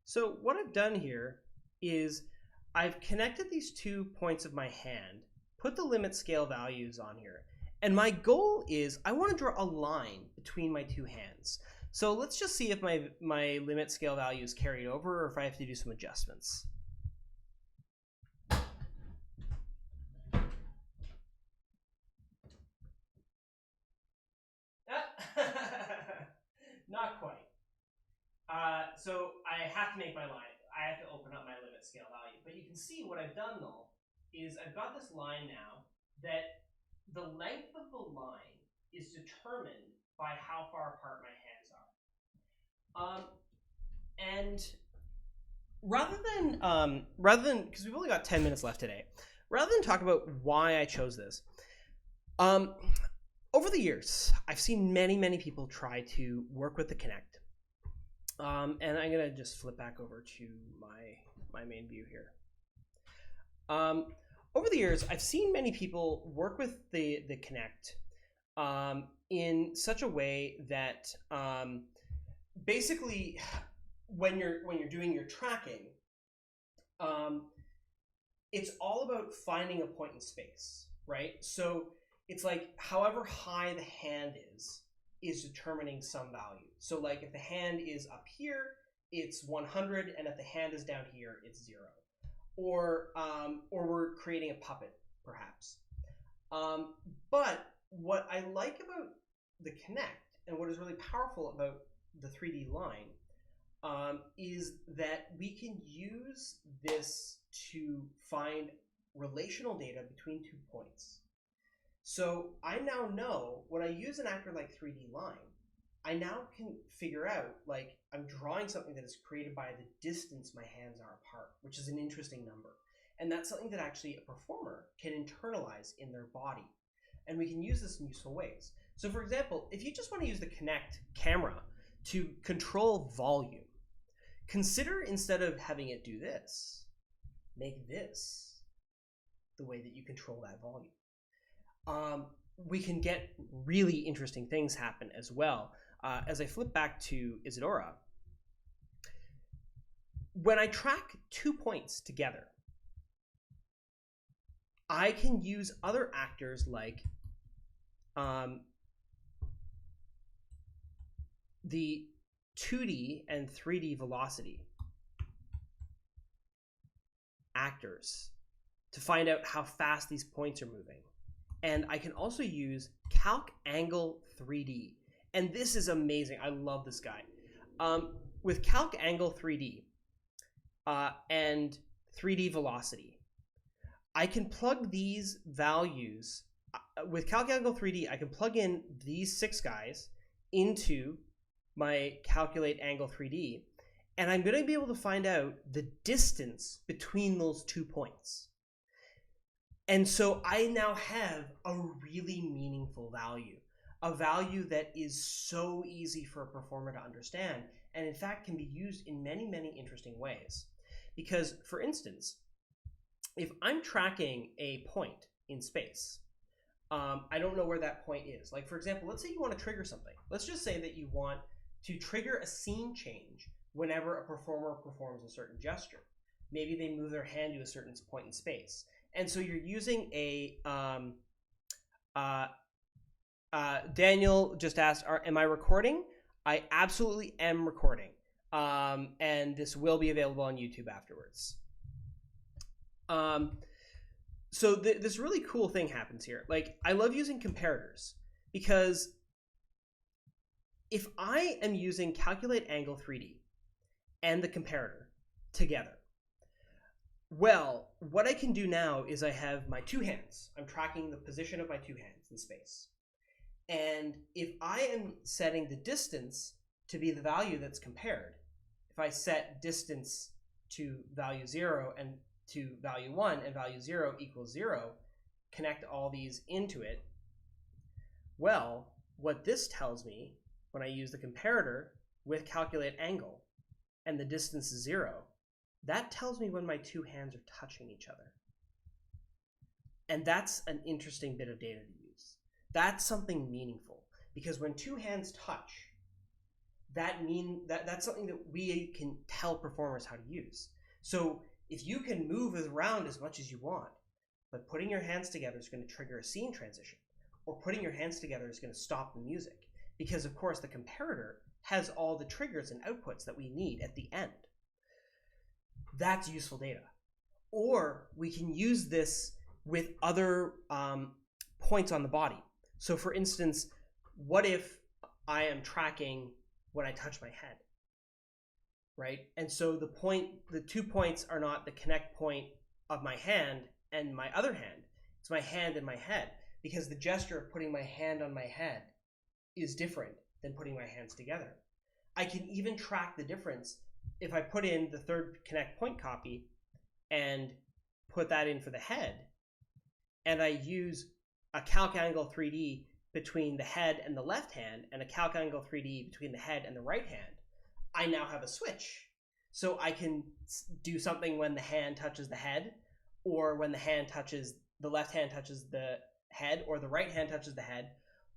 So what I've done here is I've connected these 2 points of my hand, put the limit scale values on here, and my goal is I want to draw a line between my 2 hands. So let's just see if my limit scale value is carried over or if I have to do some adjustments. Not quite. So I have to make my line. I have to open up my limit scale value. But you can see what I've done though is I've got this line now that the length of the line is determined by how far apart my hands are. And rather than because we've only got 10 minutes left today, rather than talk about why I chose this, over the years I've seen many people try to work with the Kinect. And I'm gonna just flip back over to my main view here. Over the years, I've seen many people work with the Kinect in such a way that basically, when you're doing your tracking, it's all about finding a point in space, right? So it's like however high the hand is determining some value. So like if the hand is up here, it's 100, and if the hand is down here, it's 0. Or we're creating a puppet, perhaps. But what I like about the Kinect, and what is really powerful about the 3D line, is that we can use this to find relational data between 2 points. So I now know when I use an actor like 3D line, I now can figure out, like, I'm drawing something that is created by the distance my hands are apart, which is an interesting number. And that's something that actually a performer can internalize in their body. And we can use this in useful ways. So for example, if you just want to use the Kinect camera to control volume, consider instead of having it do this, make this the way that you control that volume. We can get really interesting things happen as well. As I flip back to Isadora, when I track 2 points together, I can use other actors like the 2D and 3D velocity actors to find out how fast these points are moving. And I can also use Calc Angle 3D. And this is amazing. I love this guy. With Calc Angle 3D and 3D velocity, I can plug these values. With Calc Angle 3D, I can plug in these 6 guys into my Calculate Angle 3D. And I'm going to be able to find out the distance between those 2 points. And so I now have a really meaningful value, a value that is so easy for a performer to understand, and in fact can be used in many interesting ways. Because, for instance, if I'm tracking a point in space, I don't know where that point is. Like, for example, let's say you want to trigger something. Let's just say that you want to trigger a scene change whenever a performer performs a certain gesture. Maybe they move their hand to a certain point in space. And so you're using a, Daniel just asked, am I recording? I absolutely am recording. And this will be available on YouTube afterwards. So this really cool thing happens here. Like, I love using comparators because if I am using Calculate Angle 3D and the comparator together. Well, what I can do now is I have my two hands. I'm tracking the position of my two hands in space. And if I am setting the distance to be the value that's compared, if I set distance to value 0 and to value 1 and value 0 equals 0, connect all these into it, well, what this tells me when I use the comparator with calculate angle and the distance is 0, that tells me when my two hands are touching each other. And that's an interesting bit of data to use. That's something meaningful, because when two hands touch, that's something that we can tell performers how to use. So if you can move around as much as you want, but putting your hands together is going to trigger a scene transition, or putting your hands together is going to stop the music, because of course the comparator has all the triggers and outputs that we need at the end. That's useful data. Or we can use this with other points on the body. So for instance, what if I am tracking when I touch my head, right? And so the 2 points are not the connect point of my hand and my other hand. It's my hand and my head, because the gesture of putting my hand on my head is different than putting my hands together. I can even track the difference if I put in the third connect point copy and put that in for the head, and I use a calc angle 3D between the head and the left hand and a calc angle 3D between the head and the right hand, I now have a switch. So I can do something when the hand touches the head, or when the left hand touches the head, or the right hand touches the head,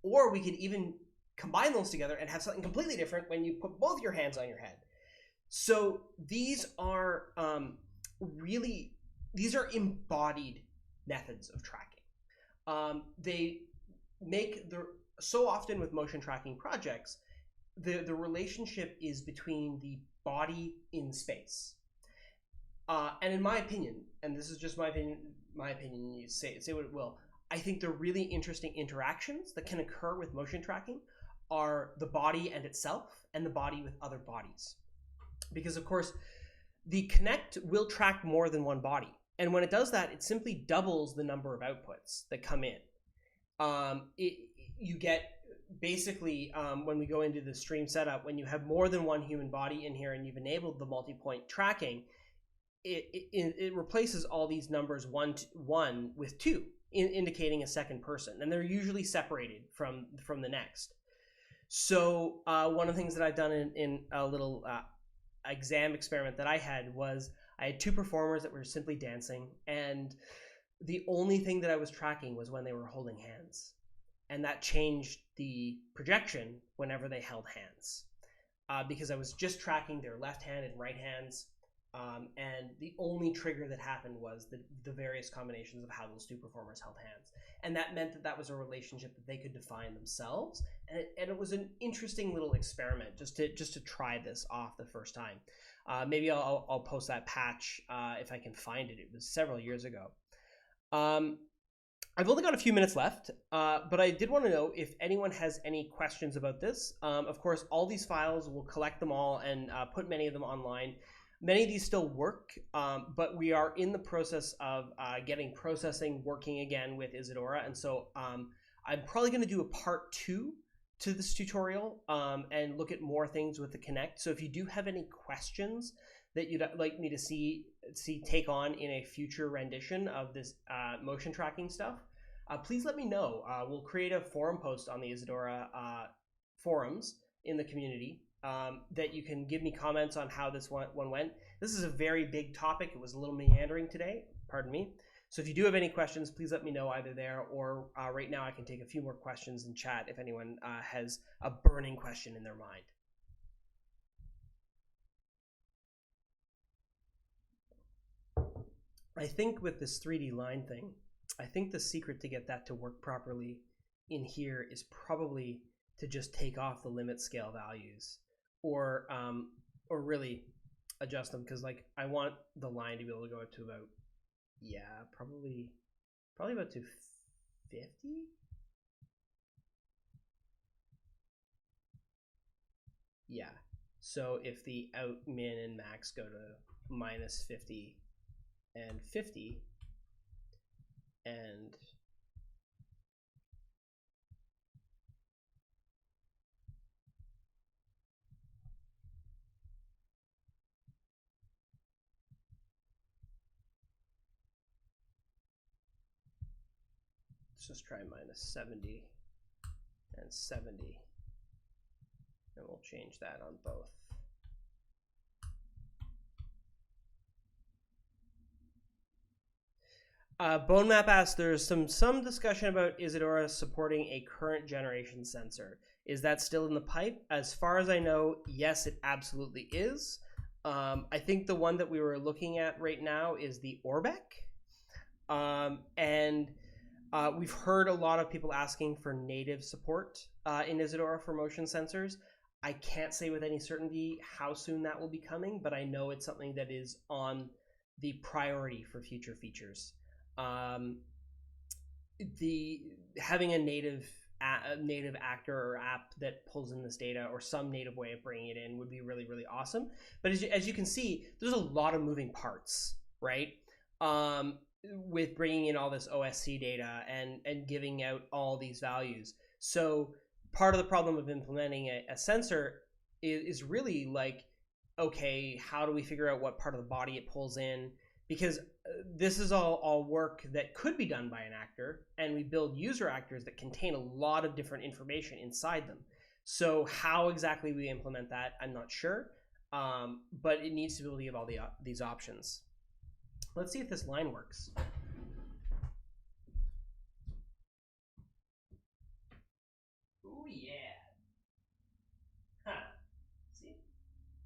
or we could even combine those together and have something completely different when you put both your hands on your head. So these are these are embodied methods of tracking. They make so often with motion tracking projects, the relationship is between the body in space. And in my opinion, and this is just my opinion, you say what it will, I think the really interesting interactions that can occur with motion tracking are the body and itself, and the body with other bodies. Because of course, the Kinect will track more than one body. And when it does that, it simply doubles the number of outputs that come in. You get basically, when we go into the stream setup, when you have more than one human body in here and you've enabled the multi-point tracking, it replaces all these numbers 1 with 2, indicating a second person. And they're usually separated from the next. So one of the things that I've done in a little exam experiment that I had was I had 2 performers that were simply dancing, and the only thing that I was tracking was when they were holding hands, and that changed the projection whenever they held hands, because I was just tracking their left hand and right hands, and the only trigger that happened was the various combinations of how those 2 performers held hands, and that meant that was a relationship that they could define themselves, and it was an interesting little experiment just to try this off the first time. Maybe I'll post that patch if I can find it. It was several years ago. I've only got a few minutes left, but I did want to know if anyone has any questions about this. Of course, all these files, we'll collect them all and put many of them online. Many of these still work, but we are in the process of getting processing working again with Isadora, and so I'm probably going to do a part 2 to this tutorial and look at more things with the Kinect. So if you do have any questions that you'd like me to see take on in a future rendition of this motion tracking stuff, please let me know. We'll create a forum post on the Isadora forums in the community that you can give me comments on how this one went. This is a very big topic. It was a little meandering today, pardon me. So if you do have any questions, please let me know either there or right now I can take a few more questions in chat if anyone has a burning question in their mind. I think with this 3D line thing, I think the secret to get that to work properly in here is probably to just take off the limit scale values, or really adjust them, because like I want the line to be able to go up to about, yeah, probably about to 50. Yeah, So if the out, min, and max go to minus 50 and 50, and let's just try minus 70 and 70, and we'll change that on both. Bone Map asks, there's some discussion about Isadora supporting a current generation sensor. Is that still in the pipe? As far as I know, yes, it absolutely is. I think the one that we were looking at right now is the Orbeck. And we've heard a lot of people asking for native support in Isadora for motion sensors. I can't say with any certainty how soon that will be coming, but I know it's something that is on the priority for future features. Having a native actor or app that pulls in this data, or some native way of bringing it in, would be really, really awesome. But as you can see, there's a lot of moving parts, right? With bringing in all this OSC data and giving out all these values. So part of the problem of implementing a sensor is really like, okay, how do we figure out what part of the body it pulls in? Because this is all work that could be done by an actor, and we build user actors that contain a lot of different information inside them. So how exactly we implement that, I'm not sure, but it needs to be able to give all these options. Let's see if this line works. Oh yeah. Huh. See?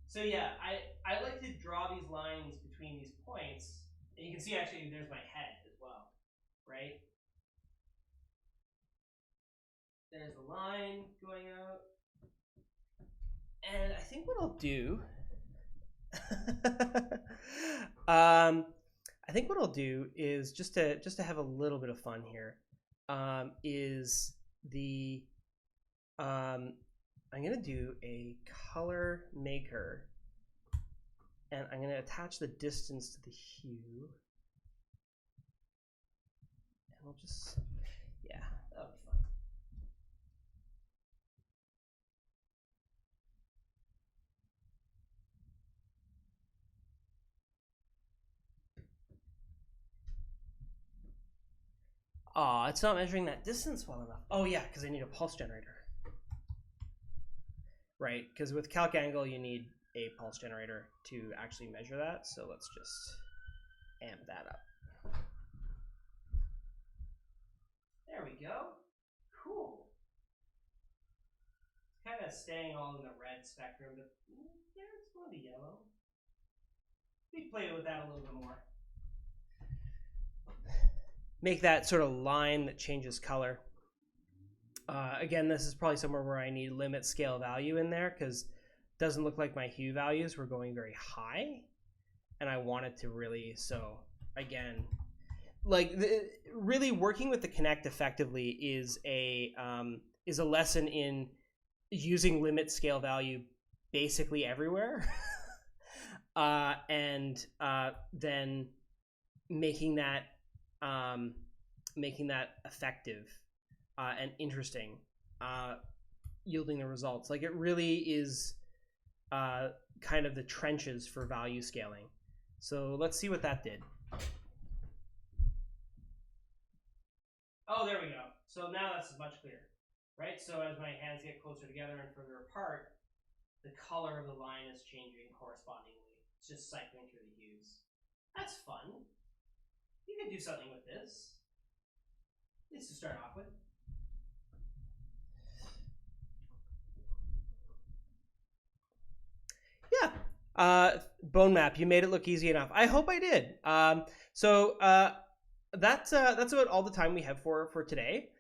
So yeah, I like to draw these lines between these points. And you can see actually there's my head as well, right? There's the line going out. And I think what I'll do I think what I'll do is just to have a little bit of fun here, is I'm gonna do a color maker, and I'm gonna attach the distance to the hue, and we'll just, yeah, that'll be fun. Oh, it's not measuring that distance well enough. Oh yeah, because I need a pulse generator. Right, because with calc angle you need a pulse generator to actually measure that. So let's just amp that up. There we go. Cool. It's kind of staying all in the red spectrum, but yeah, it's going to be yellow. We play with that a little bit more. Make that sort of line that changes color. Again, this is probably somewhere where I need limit scale value in there, because it doesn't look like my hue values were going very high, and I want it to really, so again, like really working with the Kinect effectively is a lesson in using limit scale value basically everywhere, and then making that effective and interesting, yielding the results. Like, it really is kind of the trenches for value scaling. So let's see what that did. Oh, there we go. So now that's much clearer, right? So as my hands get closer together and further apart, the color of the line is changing correspondingly. It's just cycling through the hues. That's fun. You can do something with this. At least to start off with. Yeah. Bone Map, you made it look easy enough. I hope I did. So that's about all the time we have for today.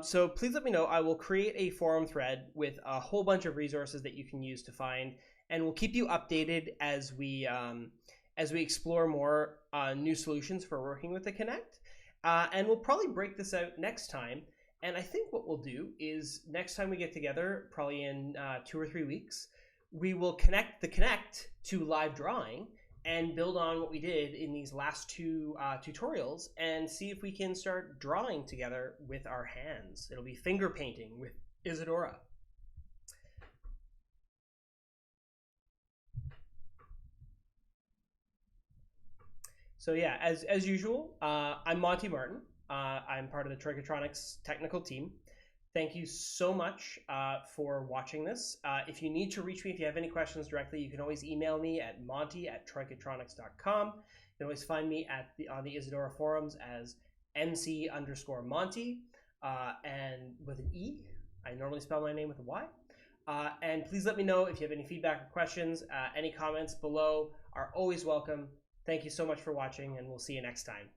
So please let me know. I will create a forum thread with a whole bunch of resources that you can use to find, and we'll keep you updated as we explore more new solutions for working with the Kinect. And we'll probably break this out next time. And I think what we'll do is next time we get together, probably in 2 or 3 weeks, we will connect the Kinect to live drawing and build on what we did in these last two tutorials and see if we can start drawing together with our hands. It'll be finger painting with Isadora. So yeah, as usual, I'm Monty Martin. I'm part of the Tricotronics technical team. Thank you so much for watching this. If you need to reach me, if you have any questions directly, you can always email me at monty@tricotronics.com. You can always find me on the Isadora forums as NC_Monty and with an E. I normally spell my name with a Y. And please let me know if you have any feedback or questions. Any comments below are always welcome. Thank you so much for watching, and we'll see you next time.